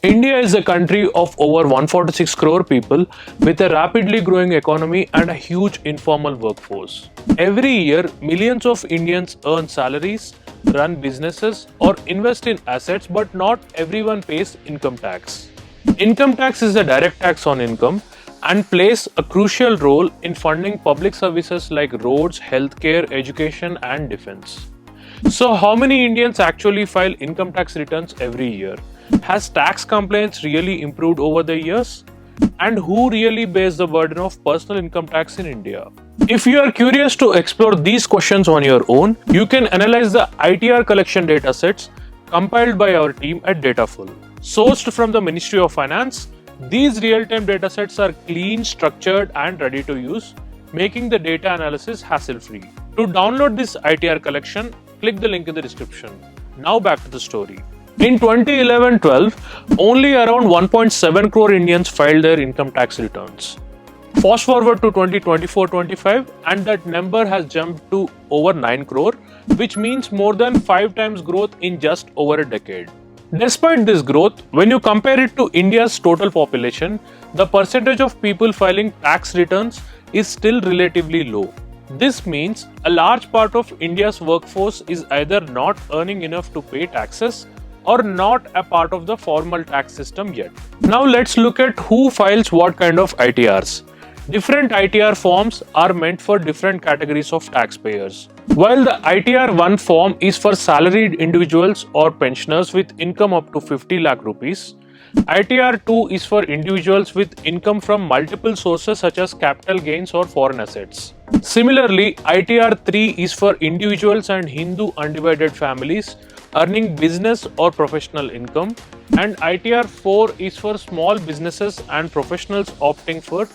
India is a country of over 146 crore people with a rapidly growing economy and a huge informal workforce. Every year, millions of Indians earn salaries, run businesses, or invest in assets, but not everyone pays income tax. Income tax is a direct tax on income and plays a crucial role in funding public services like roads, healthcare, education, and defense. So, how many Indians actually file income tax returns every year? Has tax compliance really improved over the years? And who really bears the burden of personal income tax in India? If you are curious to explore these questions on your own, you can analyze the ITR collection datasets compiled by our team at Dataful. Sourced from the Ministry of Finance, these real-time datasets are clean, structured, and ready to use, making the data analysis hassle-free. To download this ITR collection, click the link in the description. Now back to the story. In 2011-12, only around 1.7 crore Indians filed their income tax returns. Fast forward to 2024-25 and that number has jumped to over 9 crore, which means more than 5 times growth in just over a decade. Despite this growth, when you compare it to India's total population, the percentage of people filing tax returns is still relatively low. This means a large part of India's workforce is either not earning enough to pay taxes or not a part of the formal tax system yet. Now let's look at who files what kind of ITRs. Different ITR forms are meant for different categories of taxpayers. While the ITR 1 form is for salaried individuals or pensioners with income up to 50 lakh rupees, ITR 2 is for individuals with income from multiple sources such as capital gains or foreign assets. Similarly, ITR 3 is for individuals and Hindu undivided families earning business or professional income, and ITR 4 is for small businesses and professionals opting for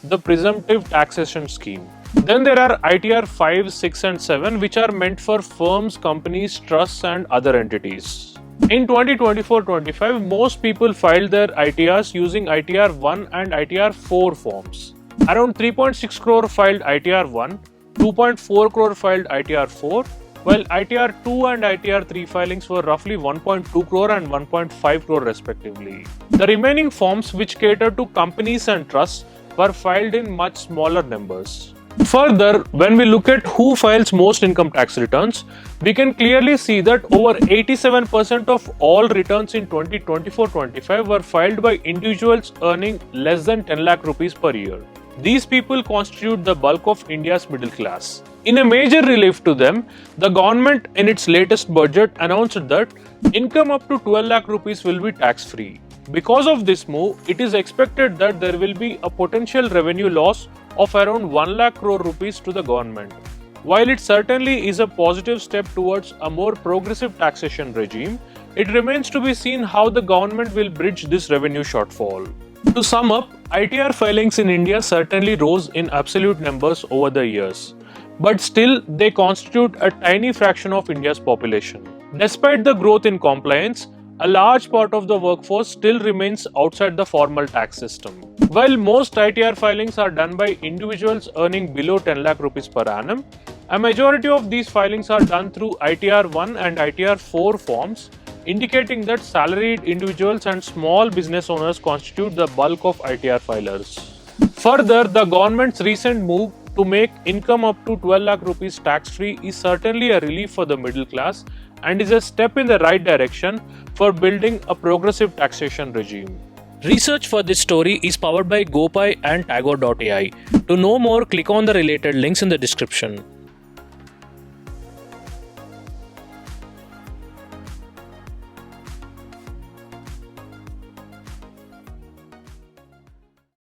the presumptive taxation scheme. Then there are ITR 5, 6 and 7 which are meant for firms, companies, trusts and other entities. In 2024-25, most people filed their ITRs using ITR 1 and ITR 4 forms. Around 3.6 crore filed ITR 1, 2.4 crore filed ITR 4, while ITR 2 and ITR 3 filings were roughly 1.2 crore and 1.5 crore respectively. The remaining forms, which cater to companies and trusts, were filed in much smaller numbers. Further, when we look at who files most income tax returns, we can clearly see that over 87% of all returns in 2024-25 were filed by individuals earning less than 10 lakh rupees per year. These people constitute the bulk of India's middle class. In a major relief to them, the government in its latest budget announced that income up to 12 lakh rupees will be tax-free. Because of this move, it is expected that there will be a potential revenue loss of around 1 lakh crore rupees to the government. While it certainly is a positive step towards a more progressive taxation regime, it remains to be seen how the government will bridge this revenue shortfall. To sum up, ITR filings in India certainly rose in absolute numbers over the years, but still they constitute a tiny fraction of India's population. Despite the growth in compliance, a large part of the workforce still remains outside the formal tax system. While most ITR filings are done by individuals earning below 10 lakh rupees per annum, a majority of these filings are done through ITR 1 and ITR 4 forms, indicating that salaried individuals and small business owners constitute the bulk of ITR filers. Further, the government's recent move to make income up to 12 lakh rupees tax-free is certainly a relief for the middle class and is a step in the right direction for building a progressive taxation regime. Research for this story is powered by GoPy and Tagore.ai. To know more, click on the related links in the description.